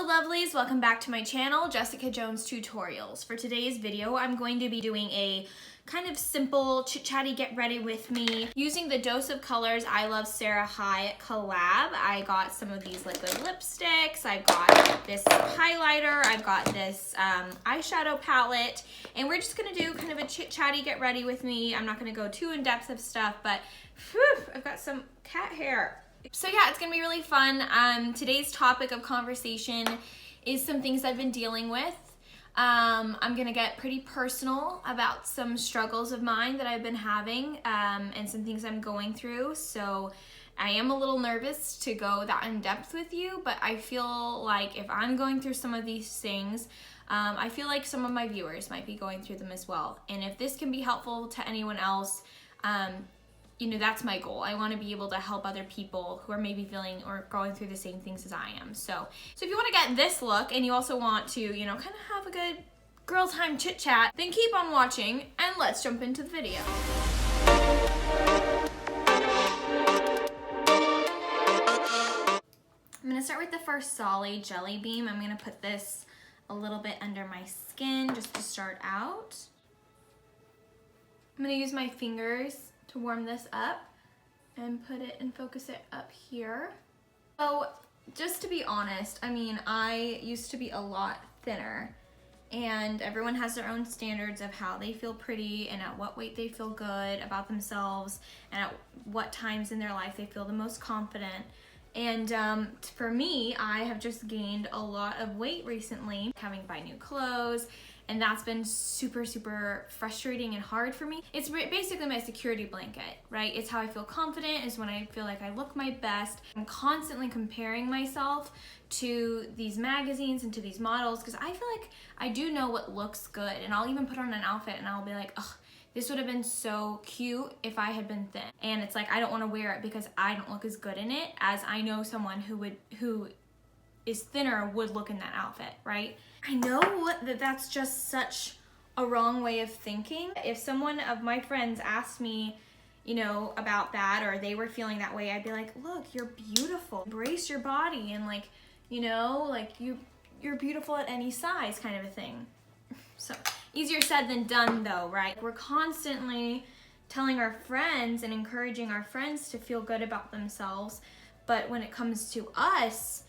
Hello lovelies, welcome back to my channel, Jessica Jones Tutorials. For today's video, I'm going to be doing a kind of simple chit-chatty get ready with me using the Dose of Colors Iluvsarahii collab. I got some of these liquid lipsticks, I've got this highlighter, I've got this eyeshadow palette, and we're just gonna do kind of a chit-chatty get ready with me. I'm not gonna go too in depth of stuff, but whew, I've got some cat hair. So yeah, it's gonna be really fun. Today's topic of conversation is some things I've been dealing with. I'm gonna get pretty personal about some struggles of mine that I've been having and some things I'm going through. So I am a little nervous to go that in depth with you, but I feel like if I'm going through some of these things, I feel like some of my viewers might be going through them as well. And if this can be helpful to anyone else, you know, that's my goal. I want to be able to help other people who are maybe feeling or going through the same things as I am. So if you want to get this look and you also want to, you know, kind of have a good girl time chit chat, then keep on watching and let's jump into the video. I'm going to start with the Farsali Jelly Beam. I'm going to put this a little bit under my skin just to start out. I'm going to use my fingers to warm this up and put it and focus it up here. So just to be honest, I mean, I used to be a lot thinner and everyone has their own standards of how they feel pretty and at what weight they feel good about themselves and at what times in their life they feel the most confident. And for me, I have just gained a lot of weight recently, having to buy new clothes, and that's been super, super frustrating and hard for me. It's basically my security blanket, right? It's how I feel confident, is when I feel like I look my best. I'm constantly comparing myself to these magazines and to these models because I feel like I do know what looks good, and I'll even put on an outfit and I'll be like, ugh, this would have been so cute if I had been thin. And it's like, I don't want to wear it because I don't look as good in it as I know someone who is thinner would look in that outfit, right? I know that that's just such a wrong way of thinking. If someone of my friends asked me, you know, about that, or they were feeling that way, I'd be like, look, you're beautiful. Embrace your body, and like, you know, like you're beautiful at any size, kind of a thing. So easier said than done though, right? We're constantly telling our friends and encouraging our friends to feel good about themselves, but when it comes to us,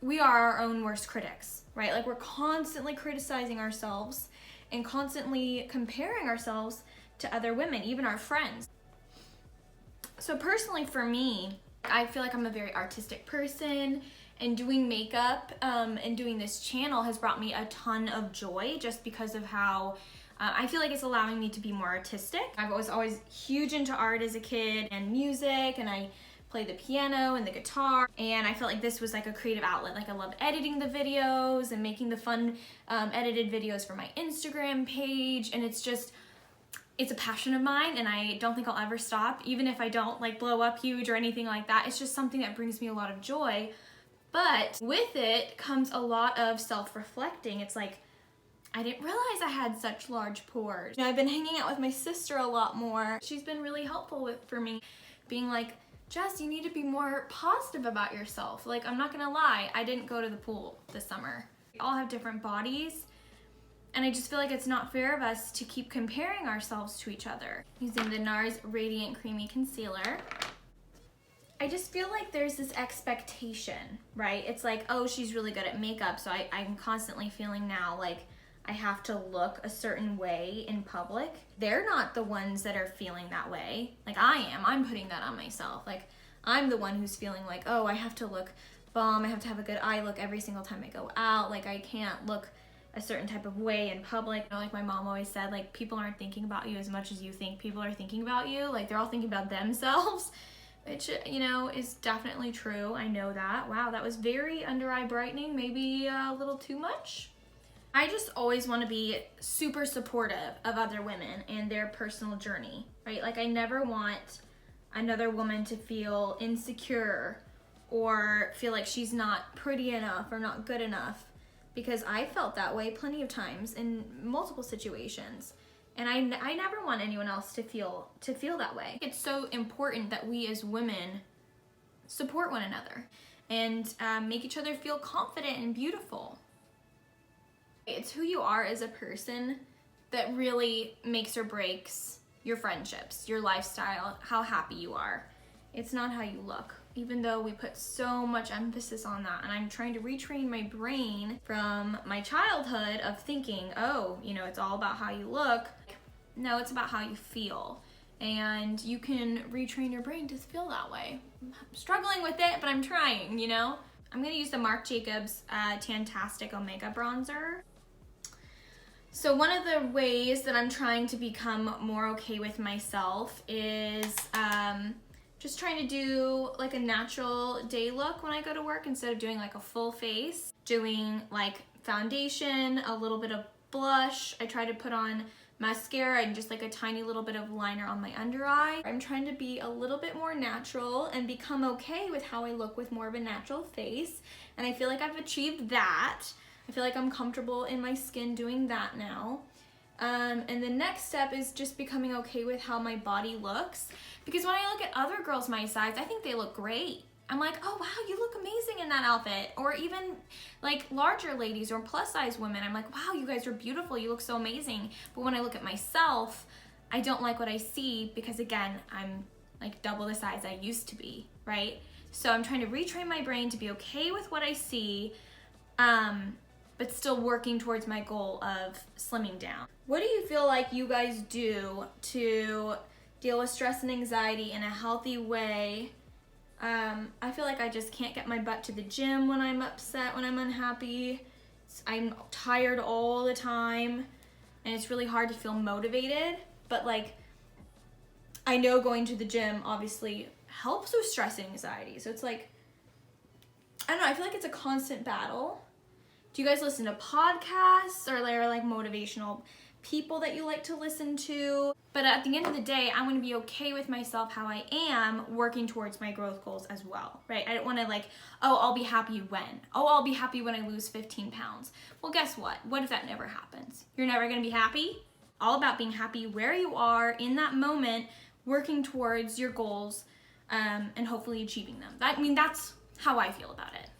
we are our own worst critics, right? Like, we're constantly criticizing ourselves and constantly comparing ourselves to other women, even our friends. So personally for me, I feel like I'm a very artistic person, and doing makeup and doing this channel has brought me a ton of joy just because of how I feel like it's allowing me to be more artistic. I was always huge into art as a kid and music, and I play the piano and the guitar, and I felt like this was like a creative outlet. Like, I love editing the videos and making the fun edited videos for my Instagram page, and it's a passion of mine, and I don't think I'll ever stop, even if I don't like blow up huge or anything like that. It's just something that brings me a lot of joy. But with it comes a lot of self-reflecting. It's like, I didn't realize I had such large pores. You know, I've been hanging out with my sister a lot more. She's been really helpful for me, being like, Jess, you need to be more positive about yourself. Like, I'm not gonna lie, I didn't go to the pool this summer. We all have different bodies, and I just feel like it's not fair of us to keep comparing ourselves to each other. Using the NARS Radiant Creamy Concealer. I just feel like there's this expectation, right? It's like, oh, she's really good at makeup, so I'm constantly feeling now like I have to look a certain way in public. They're not the ones that are feeling that way. Like, I am. I'm putting that on myself. Like, I'm the one who's feeling like, oh, I have to look bomb. I have to have a good eye look every single time I go out. Like, I can't look a certain type of way in public. You know, like my mom always said, like, people aren't thinking about you as much as you think people are thinking about you. Like, they're all thinking about themselves. Which, you know, is definitely true. I know that. Wow, that was very under eye brightening, maybe a little too much. I just always want to be super supportive of other women and their personal journey, right? Like, I never want another woman to feel insecure or feel like she's not pretty enough or not good enough, because I felt that way plenty of times in multiple situations. And I never want anyone else to feel that way. It's so important that we as women support one another. and make each other feel confident and beautiful. It's who you are as a person that really makes or breaks your friendships, your lifestyle, how happy you are. It's not how you look, even though we put so much emphasis on that. And I'm trying to retrain my brain from my childhood of thinking, oh, you know, it's all about how you look. No, it's about how you feel. And you can retrain your brain to feel that way. I'm struggling with it, but I'm trying, you know? I'm gonna use the Marc Jacobs Tastic Omega Bronzer. So one of the ways that I'm trying to become more okay with myself is just trying to do like a natural day look when I go to work instead of doing like a full face. Doing like foundation, a little bit of blush. I try to put on mascara and just like a tiny little bit of liner on my under eye. I'm trying to be a little bit more natural and become okay with how I look with more of a natural face. And I feel like I've achieved that. I feel like I'm comfortable in my skin doing that now. And the next step is just becoming okay with how my body looks. Because when I look at other girls my size, I think they look great. I'm like, oh wow, you look amazing in that outfit. Or even like larger ladies or plus size women, I'm like, wow, you guys are beautiful, you look so amazing. But when I look at myself, I don't like what I see because again, I'm like double the size I used to be, right? So I'm trying to retrain my brain to be okay with what I see, but still working towards my goal of slimming down. What do you feel like you guys do to deal with stress and anxiety in a healthy way? I feel like I just can't get my butt to the gym when I'm upset, when I'm unhappy. I'm tired all the time, and it's really hard to feel motivated. But like, I know going to the gym obviously helps with stress and anxiety. So it's like, I don't know, I feel like it's a constant battle. Do you guys listen to podcasts, or are there like motivational people that you like to listen to? But at the end of the day, I want to be okay with myself how I am, working towards my growth goals as well, right? I don't want to like, oh, I'll be happy when? Oh, I'll be happy when I lose 15 pounds. Well, guess what? What if that never happens? You're never going to be happy? All about being happy where you are in that moment, working towards your goals, and hopefully achieving them. That's how I feel about it.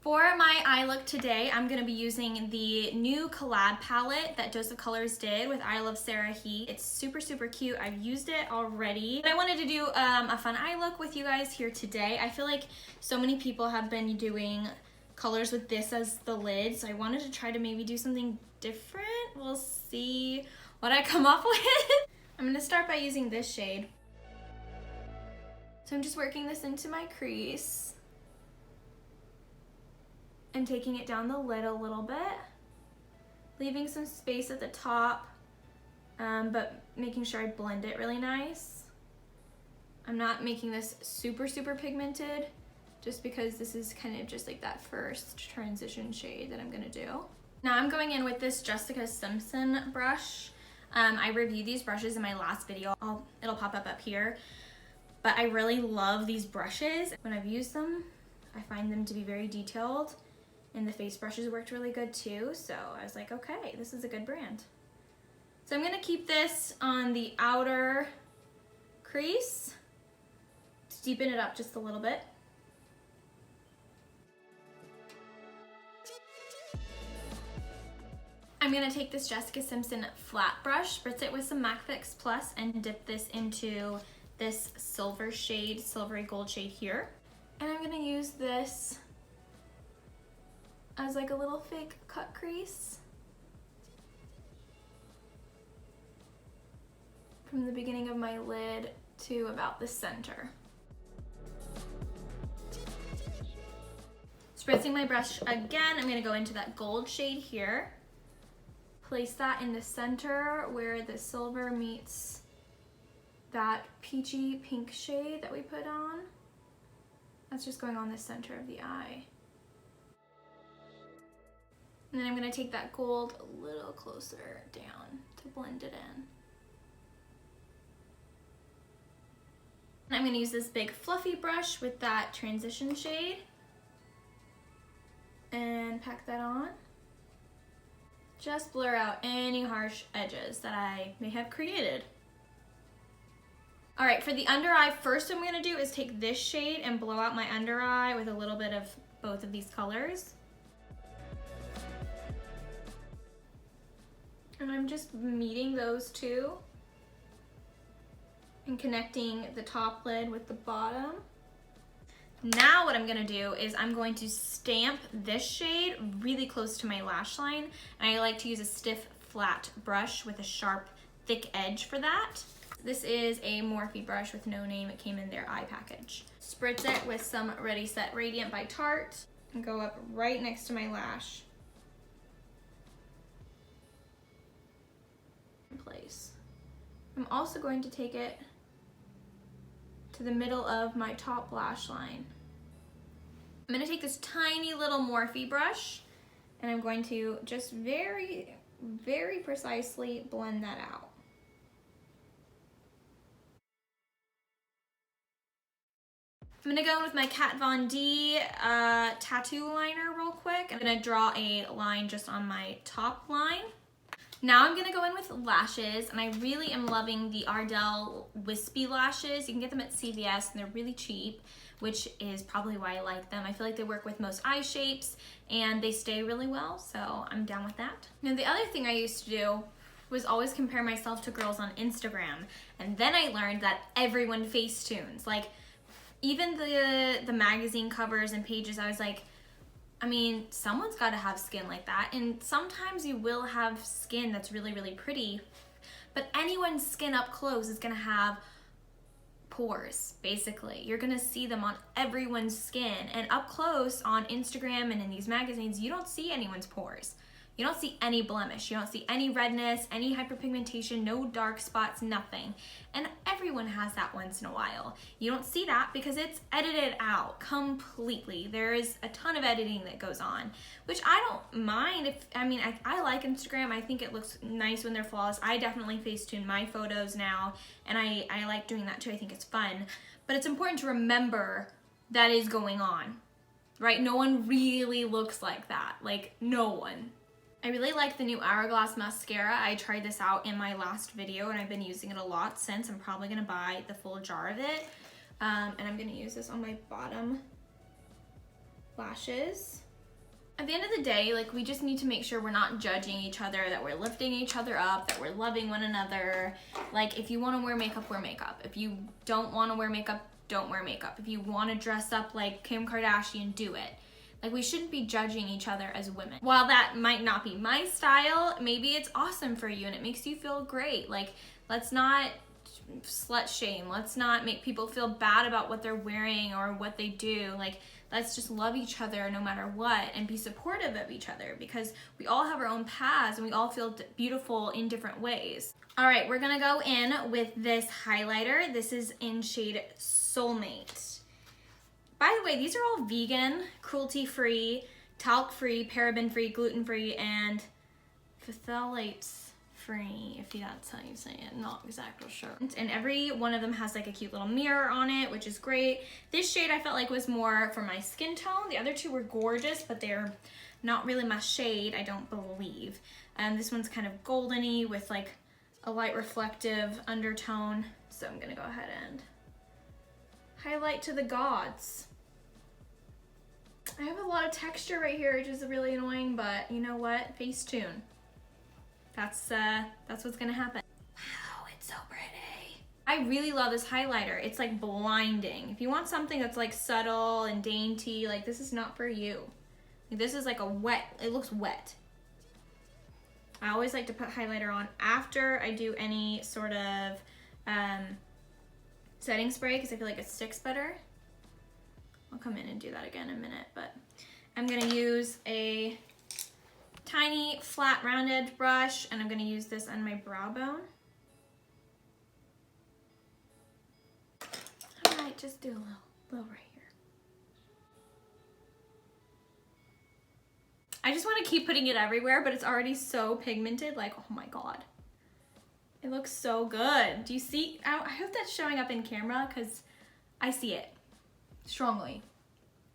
For my eye look today, I'm going to be using the new collab palette that Dose of Colors did with Iluvsarahii. It's super, super cute. I've used it already. But I wanted to do a fun eye look with you guys here today. I feel like so many people have been doing colors with this as the lid, so I wanted to try to maybe do something different. We'll see what I come up with. I'm going to start by using this shade. So I'm just working this into my crease and taking it down the lid a little bit, leaving some space at the top, but making sure I blend it really nice. I'm not making this super, super pigmented, just because this is kind of just like that first transition shade that I'm gonna do. Now I'm going in with this Jessica Simpson brush. I reviewed these brushes in my last video. It'll pop up here. But I really love these brushes. When I've used them, I find them to be very detailed. And the face brushes worked really good too, so I was like, okay, this is a good brand. So I'm gonna keep this on the outer crease to deepen it up just a little bit. I'm gonna take this Jessica Simpson flat brush, spritz it with some MAC Fix Plus, and dip this into this silver shade, silvery gold shade here. And I'm gonna use this as like a little fake cut crease from the beginning of my lid to about the center. Spritzing my brush again, I'm gonna go into that gold shade here. Place that in the center where the silver meets that peachy pink shade that we put on. That's just going on the center of the eye. And then I'm gonna take that gold a little closer down to blend it in. And I'm gonna use this big fluffy brush with that transition shade and pack that on. Just blur out any harsh edges that I may have created. All right, for the under eye, first I'm gonna do is take this shade and blow out my under eye with a little bit of both of these colors. And I'm just meeting those two and connecting the top lid with the bottom. Now what I'm gonna do is I'm going to stamp this shade really close to my lash line. And I like to use a stiff, flat brush with a sharp, thick edge for that. This is a Morphe brush with no name. It came in their eye package. Spritz it with some Ready Set Radiant by Tarte and go up right next to my lash. In place. I'm also going to take it to the middle of my top lash line. I'm gonna take this tiny little Morphe brush and I'm going to just very, very precisely blend that out. I'm gonna go in with my Kat Von D tattoo liner real quick. I'm gonna draw a line just on my top line. Now I'm gonna go in with lashes, and I really am loving the Ardell Wispy lashes. You can get them at CVS and they're really cheap, which is probably why I like them. I feel like they work with most eye shapes and they stay really well, so I'm down with that. Now the other thing I used to do was always compare myself to girls on Instagram, and then I learned that everyone facetunes. Like, even the magazine covers and pages, I was like, I mean, someone's got to have skin like that. And sometimes you will have skin that's really, really pretty, but anyone's skin up close is going to have pores, basically. You're going to see them on everyone's skin. And up close on Instagram and in these magazines, you don't see anyone's pores. You don't see any blemish. You don't see any redness, any hyperpigmentation, no dark spots, nothing. And everyone has that once in a while. You don't see that because it's edited out completely. There is a ton of editing that goes on, which I don't mind. I like Instagram. I think it looks nice when they're flawless. I definitely Facetune my photos now, and I like doing that too. I think it's fun. But it's important to remember that is going on, right? No one really looks like that. Like, no one. I really like the new Hourglass mascara. I tried this out in my last video and I've been using it a lot since. I'm probably gonna buy the full jar of it. And I'm gonna use this on my bottom lashes. At the end of the day, like, we just need to make sure we're not judging each other, that we're lifting each other up, that we're loving one another. Like, if you wanna wear makeup, wear makeup. If you don't wanna wear makeup, don't wear makeup. If you wanna dress up like Kim Kardashian, do it. Like, we shouldn't be judging each other as women. While that might not be my style, maybe it's awesome for you and it makes you feel great. Like, let's not slut shame. Let's not make people feel bad about what they're wearing or what they do. Like, let's just love each other no matter what and be supportive of each other, because we all have our own paths and we all feel beautiful in different ways. All right, we're gonna go in with this highlighter. This is in shade Soulmate. By the way, these are all vegan, cruelty-free, talc-free, paraben-free, gluten-free, and phthalates-free, if that's how you say it. Not exactly sure. And every one of them has like a cute little mirror on it, which is great. This shade I felt like was more for my skin tone. The other two were gorgeous, but they're not really my shade, I don't believe. This one's kind of golden-y with like a light reflective undertone. So I'm gonna go ahead and highlight to the gods. I have a lot of texture right here, which is really annoying, but you know what? Facetune. That's what's gonna happen. Wow, it's so pretty. I really love this highlighter. It's like blinding. If you want something that's like subtle and dainty, like, this is not for you. This is like a wet, it looks wet. I always like to put highlighter on after I do any sort of setting spray, because I feel like it sticks better. I'll come in and do that again in a minute, but I'm gonna use a tiny flat round edge brush, and I'm gonna use this on my brow bone. I might just do a little right here. I just wanna keep putting it everywhere, but it's already so pigmented, like, oh my God. It looks so good. Do you see? I hope that's showing up in camera, because I see it strongly.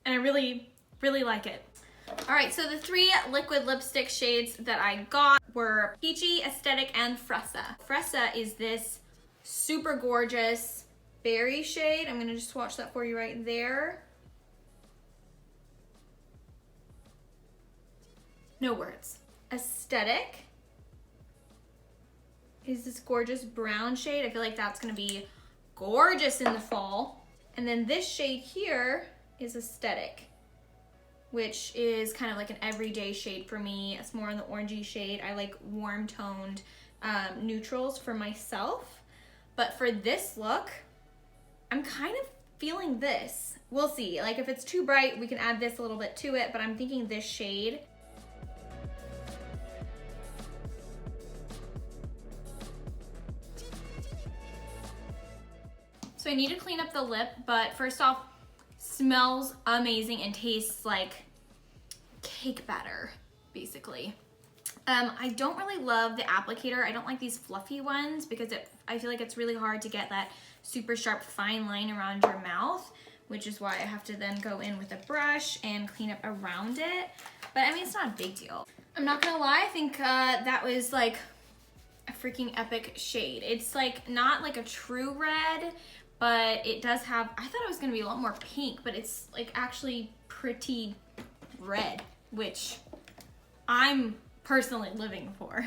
And I really, really like it. All right, so the three liquid lipstick shades that I got were Peachy, Aesthetic, and Fressa. Fressa is this super gorgeous berry shade. I'm gonna just swatch that for you right there. No words. Aesthetic is this gorgeous brown shade. I feel like that's gonna be gorgeous in the fall. And then this shade here is Aesthetic, which is kind of like an everyday shade for me. It's more on the orangey shade. I like warm toned neutrals for myself. But for this look, I'm kind of feeling this. We'll see. Like if it's too bright, we can add this a little bit to it, but I'm thinking this shade. So I need to clean up the lip, but first off, smells amazing and tastes like cake batter, basically. I don't really love the applicator. I don't like these fluffy ones because I feel like it's really hard to get that super sharp fine line around your mouth, which is why I have to then go in with a brush and clean up around it. But I mean, it's not a big deal. I'm not gonna lie, I think that was like a freaking epic shade. It's like not like a true red, but it does have, I thought it was gonna be a lot more pink, but it's like actually pretty red, which I'm personally living for.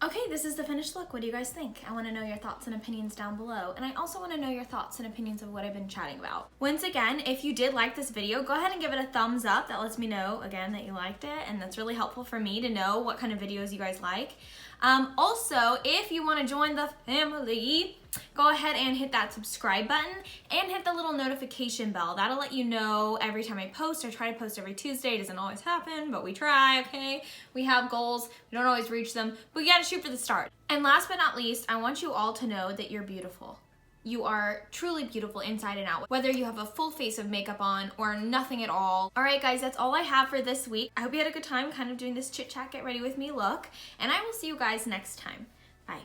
Okay, this is the finished look. What do you guys think? I wanna know your thoughts and opinions down below. And I also wanna know your thoughts and opinions of what I've been chatting about. Once again, if you did like this video, go ahead and give it a thumbs up. That lets me know, again, that you liked it. And that's really helpful for me to know what kind of videos you guys like. Also, if you wanna join the family, go ahead and hit that subscribe button and hit the little notification bell. That'll let you know every time I post. I try to post every Tuesday. It doesn't always happen, but we try, okay? We have goals. We don't always reach them, but we gotta shoot for the start. And last but not least, I want you all to know that you're beautiful. You are truly beautiful inside and out, whether you have a full face of makeup on or nothing at all. All right, guys, that's all I have for this week. I hope you had a good time kind of doing this chit chat, get ready with me look, and I will see you guys next time. Bye.